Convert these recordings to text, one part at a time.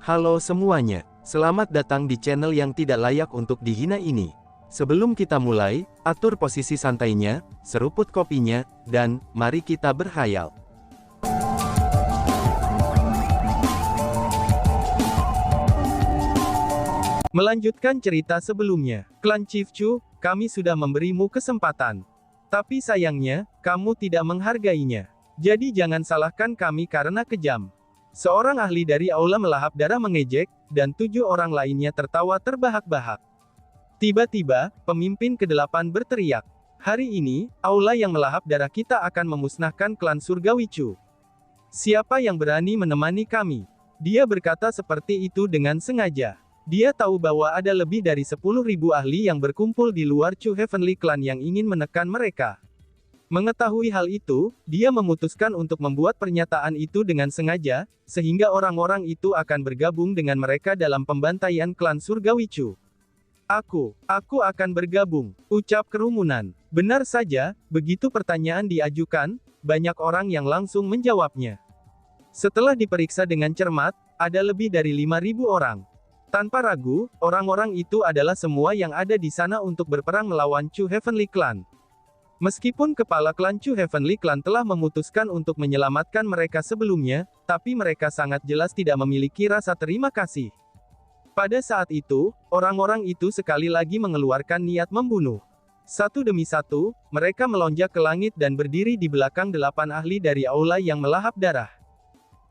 Halo semuanya, selamat datang di channel yang tidak layak untuk dihina ini. Sebelum kita mulai, atur posisi santainya, seruput kopinya, dan mari kita berhayal. Melanjutkan cerita sebelumnya, Klan Chief Chu, kami sudah memberimu kesempatan. Tapi sayangnya, kamu tidak menghargainya. Jadi jangan salahkan kami karena kejam. Seorang ahli dari aula melahap darah mengejek, dan 7 orang lainnya tertawa terbahak-bahak. Tiba-tiba, pemimpin ke-8 berteriak, "Hari ini, aula yang melahap darah kita akan memusnahkan klan Surgawi Chu. Siapa yang berani menemani kami?" Dia berkata seperti itu dengan sengaja. Dia tahu bahwa ada lebih dari 10.000 ahli yang berkumpul di luar Chu Heavenly Clan yang ingin menekan mereka. Mengetahui hal itu, dia memutuskan untuk membuat pernyataan itu dengan sengaja, sehingga orang-orang itu akan bergabung dengan mereka dalam pembantaian klan Surgawi Chu. Aku akan bergabung, ucap kerumunan. Benar saja, begitu pertanyaan diajukan, banyak orang yang langsung menjawabnya. Setelah diperiksa dengan cermat, ada lebih dari 5.000 orang. Tanpa ragu, orang-orang itu adalah semua yang ada di sana untuk berperang melawan Chu Heavenly Clan. Meskipun kepala klan Chu Heavenly Clan telah memutuskan untuk menyelamatkan mereka sebelumnya, tapi mereka sangat jelas tidak memiliki rasa terima kasih. Pada saat itu, orang-orang itu sekali lagi mengeluarkan niat membunuh. Satu demi satu, mereka melonjak ke langit dan berdiri di belakang 8 ahli dari aula yang melahap darah.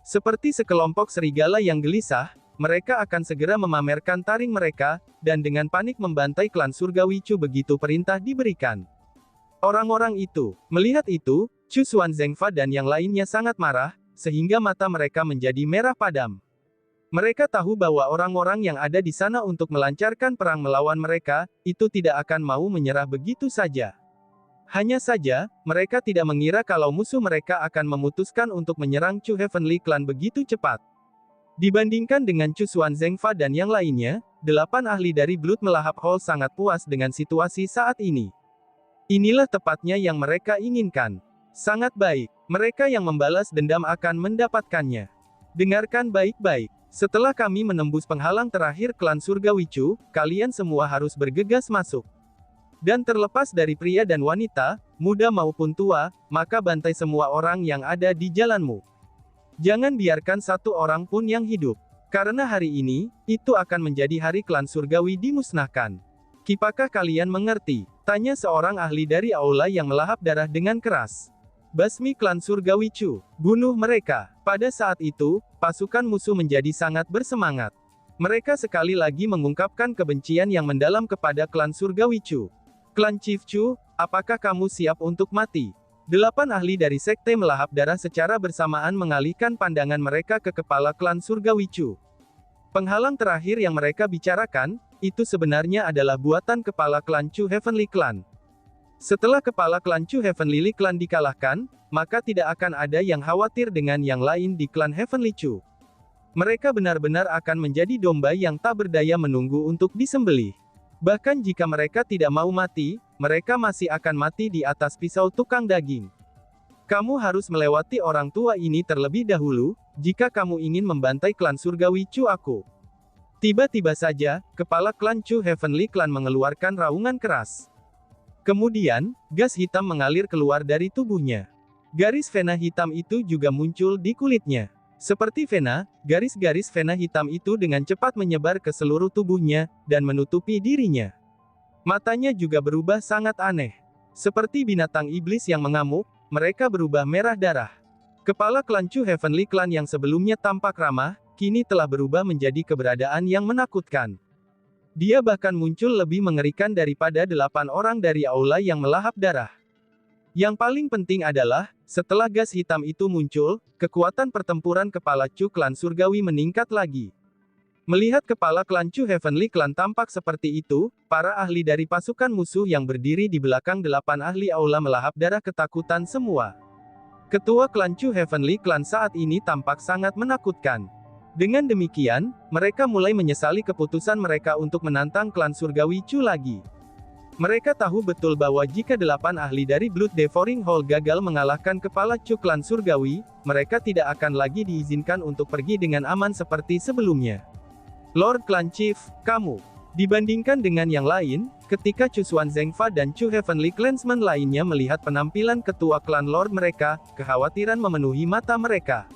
Seperti sekelompok serigala yang gelisah, mereka akan segera memamerkan taring mereka, dan dengan panik membantai klan Surgawi Chu begitu perintah diberikan. Orang-orang itu, melihat itu, Chu Xuan Zengfa dan yang lainnya sangat marah, sehingga mata mereka menjadi merah padam. Mereka tahu bahwa orang-orang yang ada di sana untuk melancarkan perang melawan mereka, itu tidak akan mau menyerah begitu saja. Hanya saja, mereka tidak mengira kalau musuh mereka akan memutuskan untuk menyerang Chu Heavenly Clan begitu cepat. Dibandingkan dengan Chu Xuan Zengfa dan yang lainnya, 8 ahli dari Blood Melahap Hall sangat puas dengan situasi saat ini. Inilah tepatnya yang mereka inginkan. Sangat baik, mereka yang membalas dendam akan mendapatkannya. Dengarkan baik-baik. Setelah kami menembus penghalang terakhir klan Surgawi Chu, kalian semua harus bergegas masuk. Dan terlepas dari pria dan wanita, muda maupun tua, maka bantai semua orang yang ada di jalanmu. Jangan biarkan satu orang pun yang hidup. Karena hari ini, itu akan menjadi hari klan Surgawi dimusnahkan. Kipakah kalian mengerti? Tanya seorang ahli dari aula yang melahap darah dengan keras. Basmi klan Surgawi Chu. Bunuh mereka. Pada saat itu, pasukan musuh menjadi sangat bersemangat. Mereka sekali lagi mengungkapkan kebencian yang mendalam kepada klan Surgawi Chu. Klan Chief Chu, apakah kamu siap untuk mati? 8 ahli dari sekte melahap darah secara bersamaan mengalihkan pandangan mereka ke kepala klan Surgawi Chu. Penghalang terakhir yang mereka bicarakan, itu sebenarnya adalah buatan kepala klan Chu Heavenly Clan. Setelah kepala klan Chu Heavenly Clan dikalahkan, maka tidak akan ada yang khawatir dengan yang lain di klan Heavenly Chu. Mereka benar-benar akan menjadi domba yang tak berdaya menunggu untuk disembelih. Bahkan jika mereka tidak mau mati, mereka masih akan mati di atas pisau tukang daging. Kamu harus melewati orang tua ini terlebih dahulu, jika kamu ingin membantai klan Surgawi Chu aku. Tiba-tiba saja, kepala klan Chu Heavenly Clan mengeluarkan raungan keras. Kemudian, gas hitam mengalir keluar dari tubuhnya. Garis vena hitam itu juga muncul di kulitnya. Seperti vena, garis-garis vena hitam itu dengan cepat menyebar ke seluruh tubuhnya, dan menutupi dirinya. Matanya juga berubah sangat aneh. Seperti binatang iblis yang mengamuk, mereka berubah merah darah. Kepala klan Chu Heavenly Clan yang sebelumnya tampak ramah, kini telah berubah menjadi keberadaan yang menakutkan. Dia bahkan muncul lebih mengerikan daripada 8 orang dari aula yang melahap darah. Yang paling penting adalah, setelah gas hitam itu muncul, kekuatan pertempuran kepala Chu Klan Surgawi meningkat lagi. Melihat kepala klan Chu Heavenly Clan tampak seperti itu, para ahli dari pasukan musuh yang berdiri di belakang 8 ahli aula melahap darah ketakutan semua. Ketua klan Chu Heavenly Clan saat ini tampak sangat menakutkan. Dengan demikian, mereka mulai menyesali keputusan mereka untuk menantang klan Surgawi Chu lagi. Mereka tahu betul bahwa jika 8 ahli dari Blood Devouring Hall gagal mengalahkan kepala Chu klan surgawi, mereka tidak akan lagi diizinkan untuk pergi dengan aman seperti sebelumnya. Lord Clan Chief, kamu. Dibandingkan dengan yang lain, ketika Chu Xuan Zhengfa dan Chu Heavenly Clansman lainnya melihat penampilan ketua klan Lord mereka, kekhawatiran memenuhi mata mereka.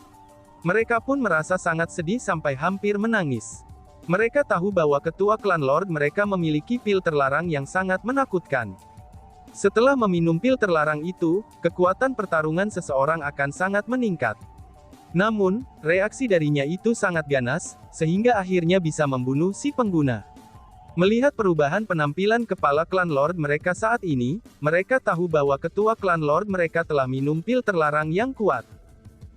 Mereka pun merasa sangat sedih sampai hampir menangis. Mereka tahu bahwa ketua klan Lord mereka memiliki pil terlarang yang sangat menakutkan. Setelah meminum pil terlarang itu, kekuatan pertarungan seseorang akan sangat meningkat. Namun, reaksi darinya itu sangat ganas, sehingga akhirnya bisa membunuh si pengguna. Melihat perubahan penampilan kepala klan Lord mereka saat ini, mereka tahu bahwa ketua klan Lord mereka telah minum pil terlarang yang kuat.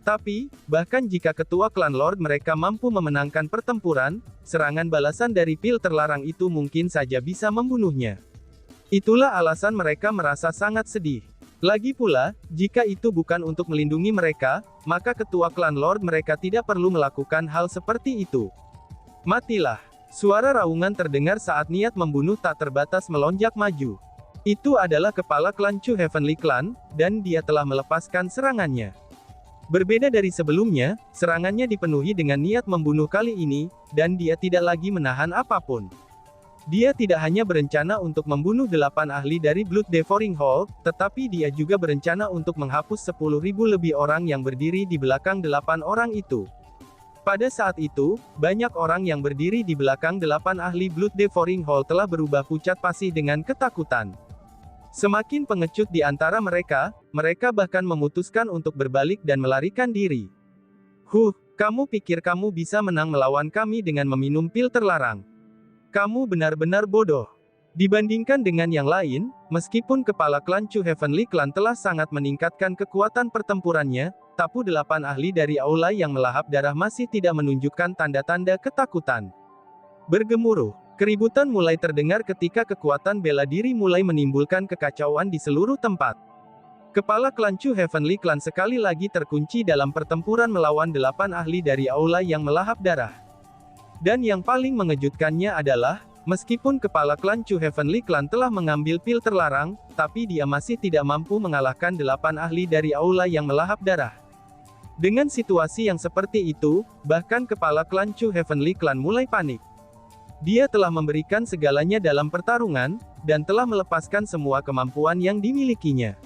Tapi, bahkan jika ketua klan Lord mereka mampu memenangkan pertempuran, serangan balasan dari pil terlarang itu mungkin saja bisa membunuhnya. Itulah alasan mereka merasa sangat sedih. Lagi pula, jika itu bukan untuk melindungi mereka, maka ketua klan Lord mereka tidak perlu melakukan hal seperti itu. Matilah. Suara raungan terdengar saat niat membunuh tak terbatas melonjak maju. Itu adalah kepala klan Chu Heavenly Clan, dan dia telah melepaskan serangannya. Berbeda dari sebelumnya, serangannya dipenuhi dengan niat membunuh kali ini, dan dia tidak lagi menahan apapun. Dia tidak hanya berencana untuk membunuh 8 ahli dari Blood Devouring Hall, tetapi dia juga berencana untuk menghapus 10.000 lebih orang yang berdiri di belakang 8 orang itu. Pada saat itu, banyak orang yang berdiri di belakang 8 ahli Blood Devouring Hall telah berubah pucat pasi dengan ketakutan. Semakin pengecut di antara mereka, mereka bahkan memutuskan untuk berbalik dan melarikan diri. Kamu pikir kamu bisa menang melawan kami dengan meminum pil terlarang? Kamu benar-benar bodoh. Dibandingkan dengan yang lain, meskipun kepala klan Chu Heavenly Clan telah sangat meningkatkan kekuatan pertempurannya, tapi 8 ahli dari aula yang melahap darah masih tidak menunjukkan tanda-tanda ketakutan. Bergemuruh. Keributan mulai terdengar ketika kekuatan bela diri mulai menimbulkan kekacauan di seluruh tempat. Kepala klan Chu Heavenly Clan sekali lagi terkunci dalam pertempuran melawan 8 ahli dari aula yang melahap darah. Dan yang paling mengejutkannya adalah, meskipun kepala klan Chu Heavenly Clan telah mengambil pil terlarang, tapi dia masih tidak mampu mengalahkan 8 ahli dari aula yang melahap darah. Dengan situasi yang seperti itu, bahkan kepala klan Chu Heavenly Clan mulai panik. Dia telah memberikan segalanya dalam pertarungan, dan telah melepaskan semua kemampuan yang dimilikinya.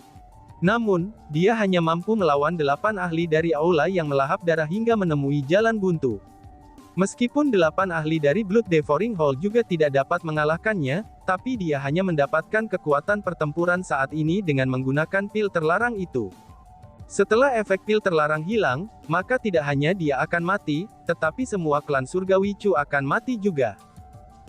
Namun, dia hanya mampu melawan 8 ahli dari aula yang melahap darah hingga menemui jalan buntu. Meskipun 8 ahli dari Blood Devouring Hall juga tidak dapat mengalahkannya, tapi dia hanya mendapatkan kekuatan pertempuran saat ini dengan menggunakan pil terlarang itu. Setelah efek pil terlarang hilang, maka tidak hanya dia akan mati, tetapi semua klan surgawi Chu akan mati juga.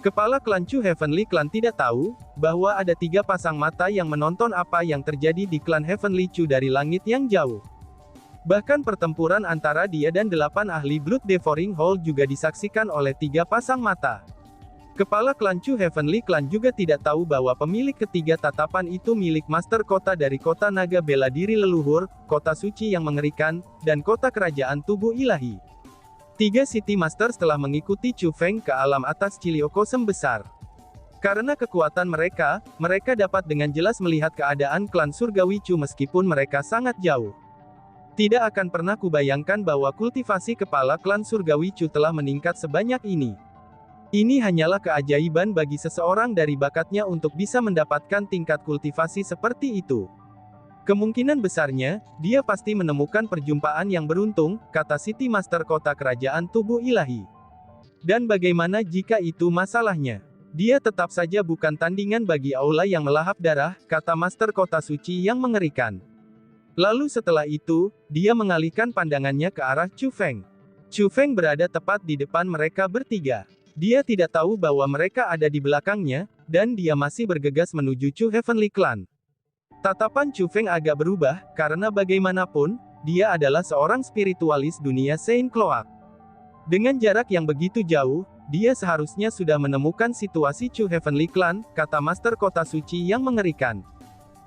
Kepala klan Chu Heavenly Clan tidak tahu, bahwa ada 3 pasang mata yang menonton apa yang terjadi di klan Heavenly Chu dari langit yang jauh. Bahkan pertempuran antara dia dan 8 ahli Blood Devouring Hall juga disaksikan oleh 3 pasang mata. Kepala klan Chu Heavenly Clan juga tidak tahu bahwa pemilik ketiga tatapan itu milik Master Kota dari Kota Naga Bela Diri Leluhur, Kota Suci yang Mengerikan, dan Kota Kerajaan Tubuh Ilahi. 3 City Masters telah mengikuti Chu Feng ke alam atas Ciliokosem besar. Karena kekuatan mereka, mereka dapat dengan jelas melihat keadaan klan surgawi Chu meskipun mereka sangat jauh. Tidak akan pernah kubayangkan bahwa kultivasi kepala klan surgawi Chu telah meningkat sebanyak ini. Ini hanyalah keajaiban bagi seseorang dari bakatnya untuk bisa mendapatkan tingkat kultivasi seperti itu. Kemungkinan besarnya, dia pasti menemukan perjumpaan yang beruntung, kata City Master Kota Kerajaan Tubuh Ilahi. Dan bagaimana jika itu masalahnya? Dia tetap saja bukan tandingan bagi aula yang melahap darah, kata Master Kota Suci yang Mengerikan. Lalu setelah itu, dia mengalihkan pandangannya ke arah Chu Feng. Chu Feng berada tepat di depan mereka bertiga. Dia tidak tahu bahwa mereka ada di belakangnya, dan dia masih bergegas menuju Chu Heavenly Clan. Tatapan Chu Feng agak berubah, karena bagaimanapun, dia adalah seorang spiritualis dunia Saint Cloak. Dengan jarak yang begitu jauh, dia seharusnya sudah menemukan situasi Chu Heavenly Clan, kata Master Kota Suci yang Mengerikan.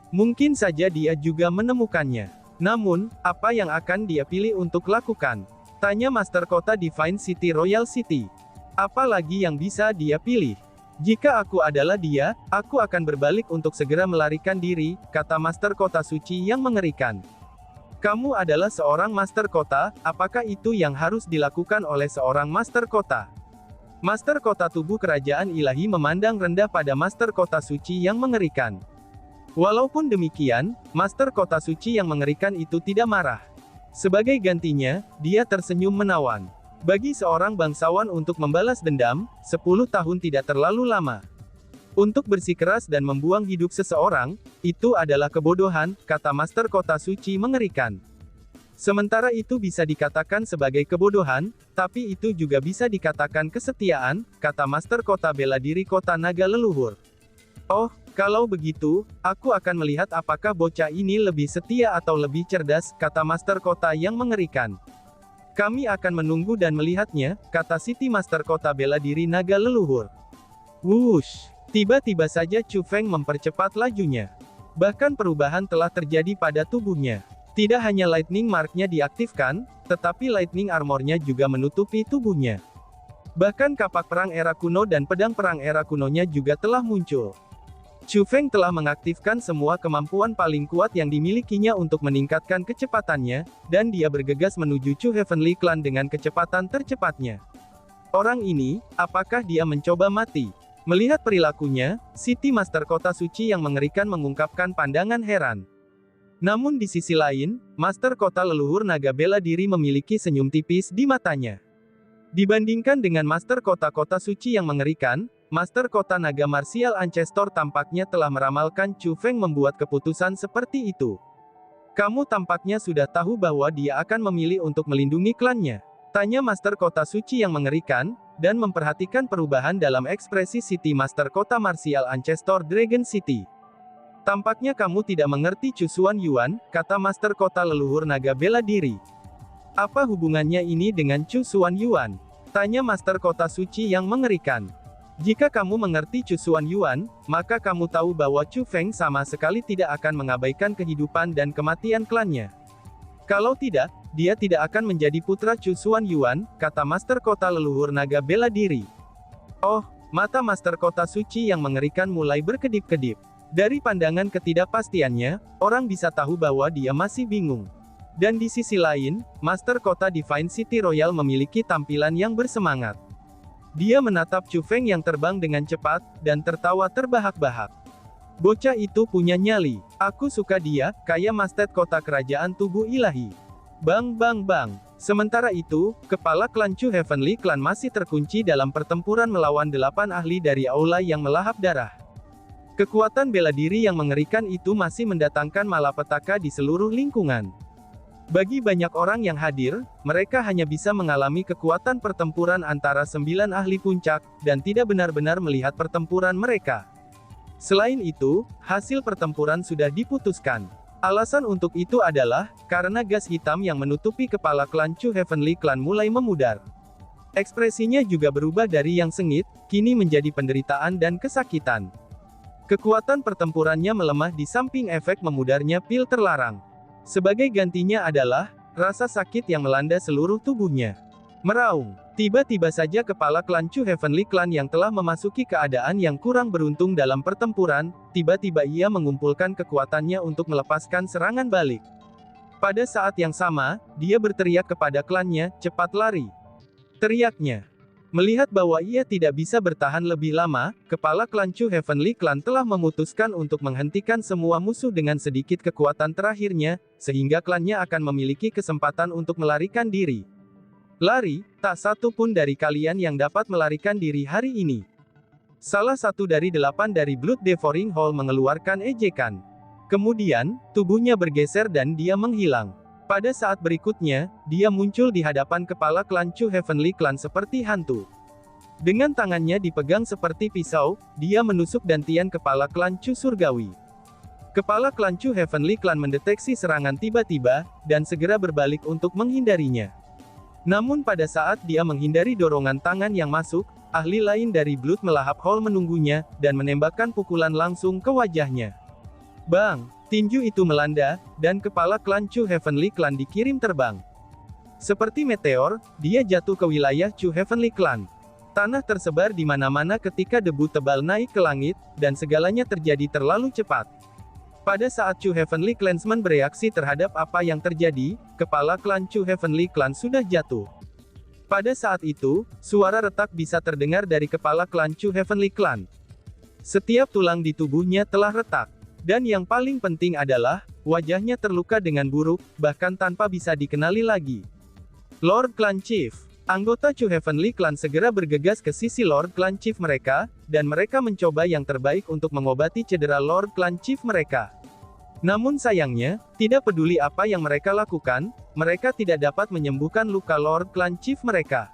Mungkin saja dia juga menemukannya. Namun, apa yang akan dia pilih untuk lakukan? Tanya Master Kota Divine City Royal City. Apa lagi yang bisa dia pilih? Jika aku adalah dia, aku akan berbalik untuk segera melarikan diri, kata Master Kota Suci yang mengerikan. Kamu adalah seorang Master Kota, apakah itu yang harus dilakukan oleh seorang Master Kota? Master Kota Tubuh Kerajaan Ilahi memandang rendah pada Master Kota Suci yang mengerikan. Walaupun demikian, Master Kota Suci yang mengerikan itu tidak marah. Sebagai gantinya, dia tersenyum menawan. Bagi seorang bangsawan untuk membalas dendam, 10 tahun tidak terlalu lama. Untuk bersikeras dan membuang hidup seseorang, itu adalah kebodohan, kata Master Kota Suci mengerikan. Sementara itu bisa dikatakan sebagai kebodohan, tapi itu juga bisa dikatakan kesetiaan, kata Master Kota Bela Diri Kota Naga Leluhur. Oh, kalau begitu, aku akan melihat apakah bocah ini lebih setia atau lebih cerdas, kata Master Kota yang mengerikan. Kami akan menunggu dan melihatnya, kata City Master Kota Bela Diri Naga Leluhur. Wush! Tiba-tiba saja Chu Feng mempercepat lajunya. Bahkan perubahan telah terjadi pada tubuhnya. Tidak hanya Lightning Mark-nya diaktifkan, tetapi Lightning Armor-nya juga menutupi tubuhnya. Bahkan kapak perang era kuno dan pedang perang era kunonya juga telah muncul. Chu Feng telah mengaktifkan semua kemampuan paling kuat yang dimilikinya untuk meningkatkan kecepatannya, dan dia bergegas menuju Chu Heavenly Clan dengan kecepatan tercepatnya. Orang ini, apakah dia mencoba mati? Melihat perilakunya, City Master Kota Suci yang mengerikan mengungkapkan pandangan heran. Namun di sisi lain, Master Kota Leluhur Naga Bela Diri memiliki senyum tipis di matanya. Dibandingkan dengan Master Kota Suci yang mengerikan, Master Kota Naga Martial Ancestor tampaknya telah meramalkan Chu Feng membuat keputusan seperti itu. Kamu tampaknya sudah tahu bahwa dia akan memilih untuk melindungi klannya. Tanya Master Kota Suci yang mengerikan, dan memperhatikan perubahan dalam ekspresi City Master Kota Martial Ancestor Dragon City. Tampaknya kamu tidak mengerti Chu Xuan Yuan, kata Master Kota Leluhur Naga Bela Diri. Apa hubungannya ini dengan Chu Xuan Yuan? Tanya Master Kota Suci yang mengerikan. Jika kamu mengerti Chu Xuan Yuan, maka kamu tahu bahwa Chu Feng sama sekali tidak akan mengabaikan kehidupan dan kematian klannya. Kalau tidak, dia tidak akan menjadi putra Chu Xuan Yuan, kata Master Kota Leluhur Naga Bela Diri. Oh, mata Master Kota Suci yang mengerikan mulai berkedip-kedip. Dari pandangan ketidakpastiannya, orang bisa tahu bahwa dia masih bingung. Dan di sisi lain, Master Kota Divine City Royal memiliki tampilan yang bersemangat. Dia menatap Chu Feng yang terbang dengan cepat, dan tertawa terbahak-bahak. Bocah itu punya nyali. Aku suka dia, kayak Mastet Kota Kerajaan Tubuh Ilahi. Bang bang bang. Sementara itu, kepala klan Chu Heavenly Clan masih terkunci dalam pertempuran melawan 8 ahli dari aula yang melahap darah. Kekuatan bela diri yang mengerikan itu masih mendatangkan malapetaka di seluruh lingkungan. Bagi banyak orang yang hadir, mereka hanya bisa mengalami kekuatan pertempuran antara 9 ahli puncak, dan tidak benar-benar melihat pertempuran mereka. Selain itu, hasil pertempuran sudah diputuskan. Alasan untuk itu adalah, karena gas hitam yang menutupi kepala klan Chu Heavenly Clan mulai memudar. Ekspresinya juga berubah dari yang sengit, kini menjadi penderitaan dan kesakitan. Kekuatan pertempurannya melemah di samping efek memudarnya pil terlarang. Sebagai gantinya adalah, rasa sakit yang melanda seluruh tubuhnya. Meraung. Tiba-tiba saja kepala klan Chu Heavenly Clan yang telah memasuki keadaan yang kurang beruntung dalam pertempuran, tiba-tiba ia mengumpulkan kekuatannya untuk melepaskan serangan balik. Pada saat yang sama, dia berteriak kepada klannya, cepat lari. Teriaknya. Melihat bahwa ia tidak bisa bertahan lebih lama, kepala klan Chu Heavenly Clan telah memutuskan untuk menghentikan semua musuh dengan sedikit kekuatan terakhirnya, sehingga klannya akan memiliki kesempatan untuk melarikan diri. Lari, tak satu pun dari kalian yang dapat melarikan diri hari ini. Salah satu dari 8 dari Blood Devouring Hall mengeluarkan ejekan. Kemudian, tubuhnya bergeser dan dia menghilang. Pada saat berikutnya, dia muncul di hadapan kepala klan Chu Heavenly Clan seperti hantu. Dengan tangannya dipegang seperti pisau, dia menusuk dantian kepala klan Chu Surgawi. Kepala klan Chu Heavenly Clan mendeteksi serangan tiba-tiba, dan segera berbalik untuk menghindarinya. Namun pada saat dia menghindari dorongan tangan yang masuk, ahli lain dari Blood Melahap Hall menunggunya, dan menembakkan pukulan langsung ke wajahnya. Bang! Tinju itu melanda, dan kepala klan Chu Heavenly Clan dikirim terbang. Seperti meteor, dia jatuh ke wilayah Chu Heavenly Clan. Tanah tersebar di mana-mana ketika debu tebal naik ke langit, dan segalanya terjadi terlalu cepat. Pada saat Chu Heavenly Clansman bereaksi terhadap apa yang terjadi, kepala klan Chu Heavenly Clan sudah jatuh. Pada saat itu, suara retak bisa terdengar dari kepala klan Chu Heavenly Clan. Setiap tulang di tubuhnya telah retak. Dan yang paling penting adalah, wajahnya terluka dengan buruk, bahkan tanpa bisa dikenali lagi. Lord Clan Chief. Anggota Chu Heavenly Clan segera bergegas ke sisi Lord Clan Chief mereka, dan mereka mencoba yang terbaik untuk mengobati cedera Lord Clan Chief mereka. Namun sayangnya, tidak peduli apa yang mereka lakukan, mereka tidak dapat menyembuhkan luka Lord Clan Chief mereka.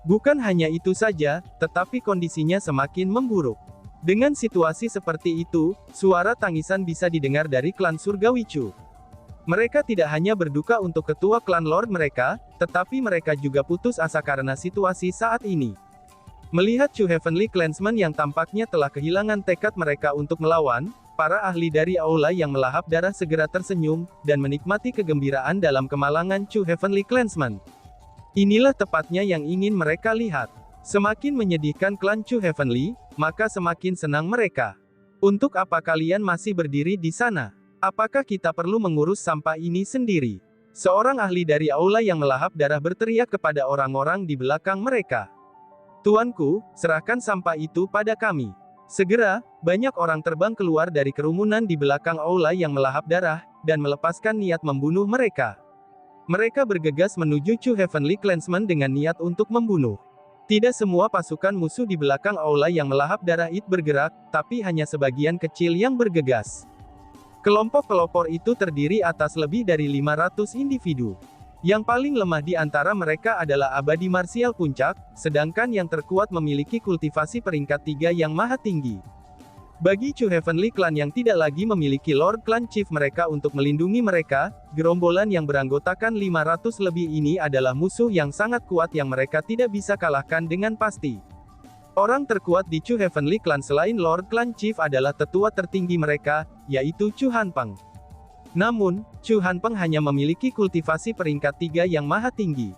Bukan hanya itu saja, tetapi kondisinya semakin memburuk. Dengan situasi seperti itu, suara tangisan bisa didengar dari klan Surgawi Chu. Mereka tidak hanya berduka untuk ketua klan Lord mereka, tetapi mereka juga putus asa karena situasi saat ini. Melihat Chu Heavenly Clansman yang tampaknya telah kehilangan tekad mereka untuk melawan, para ahli dari Aula yang melahap darah segera tersenyum, dan menikmati kegembiraan dalam kemalangan Chu Heavenly Clansman. Inilah tepatnya yang ingin mereka lihat. Semakin menyedihkan klan Chu Heavenly, maka semakin senang mereka. Untuk apa kalian masih berdiri di sana? Apakah kita perlu mengurus sampah ini sendiri? Seorang ahli dari Aula yang melahap darah berteriak kepada orang-orang di belakang mereka. Tuanku, serahkan sampah itu pada kami. Segera, banyak orang terbang keluar dari kerumunan di belakang Aula yang melahap darah, dan melepaskan niat membunuh mereka. Mereka bergegas menuju Chu Heavenly Clansman dengan niat untuk membunuh. Tidak semua pasukan musuh di belakang Aula yang melahap darah itu bergerak, tapi hanya sebagian kecil yang bergegas. Kelompok pelopor itu terdiri atas lebih dari 500 individu. Yang paling lemah di antara mereka adalah Abadi Marsial Puncak, sedangkan yang terkuat memiliki kultivasi peringkat 3 yang maha tinggi. Bagi Chu Heavenly Clan yang tidak lagi memiliki Lord Clan Chief mereka untuk melindungi mereka, gerombolan yang beranggotakan 500 lebih ini adalah musuh yang sangat kuat yang mereka tidak bisa kalahkan dengan pasti. Orang terkuat di Chu Heavenly Clan selain Lord Clan Chief adalah tetua tertinggi mereka, yaitu Chu Hanpeng. Namun, Chu Hanpeng hanya memiliki kultivasi peringkat 3 yang maha tinggi.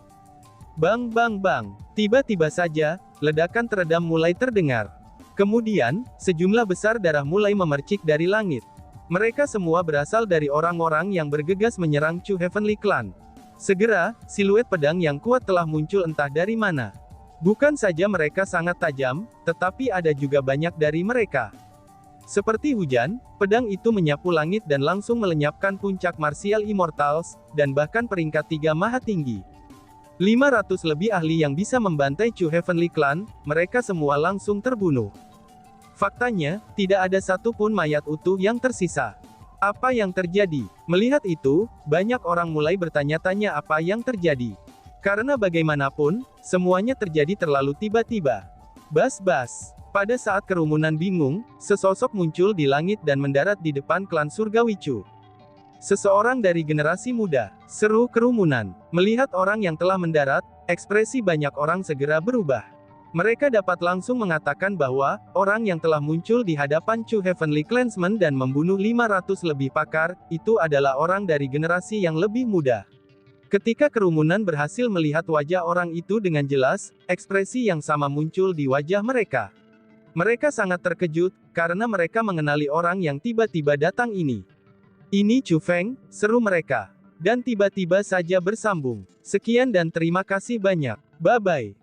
Bang bang bang, tiba-tiba saja, ledakan teredam mulai terdengar. Kemudian, sejumlah besar darah mulai memercik dari langit. Mereka semua berasal dari orang-orang yang bergegas menyerang Chu Heavenly Clan. Segera, siluet pedang yang kuat telah muncul entah dari mana. Bukan saja mereka sangat tajam, tetapi ada juga banyak dari mereka. Seperti hujan, pedang itu menyapu langit dan langsung melenyapkan puncak Martial Immortals, dan bahkan peringkat 3 maha tinggi. 500 lebih ahli yang bisa membantai Chu Heavenly Clan, mereka semua langsung terbunuh. Faktanya, tidak ada satupun mayat utuh yang tersisa. Apa yang terjadi? Melihat itu, banyak orang mulai bertanya-tanya apa yang terjadi. Karena bagaimanapun, semuanya terjadi terlalu tiba-tiba. Bas-bas. Pada saat kerumunan bingung, sesosok muncul di langit dan mendarat di depan klan Surgawi Chu. Seseorang dari generasi muda, seru kerumunan. Melihat orang yang telah mendarat, ekspresi banyak orang segera berubah. Mereka dapat langsung mengatakan bahwa, orang yang telah muncul di hadapan Chu Heavenly Clansman dan membunuh 500 lebih pakar, itu adalah orang dari generasi yang lebih muda. Ketika kerumunan berhasil melihat wajah orang itu dengan jelas, ekspresi yang sama muncul di wajah mereka. Mereka sangat terkejut, karena mereka mengenali orang yang tiba-tiba datang ini. Ini Chu Feng, seru mereka. Dan tiba-tiba saja bersambung. Sekian dan terima kasih banyak. Bye-bye.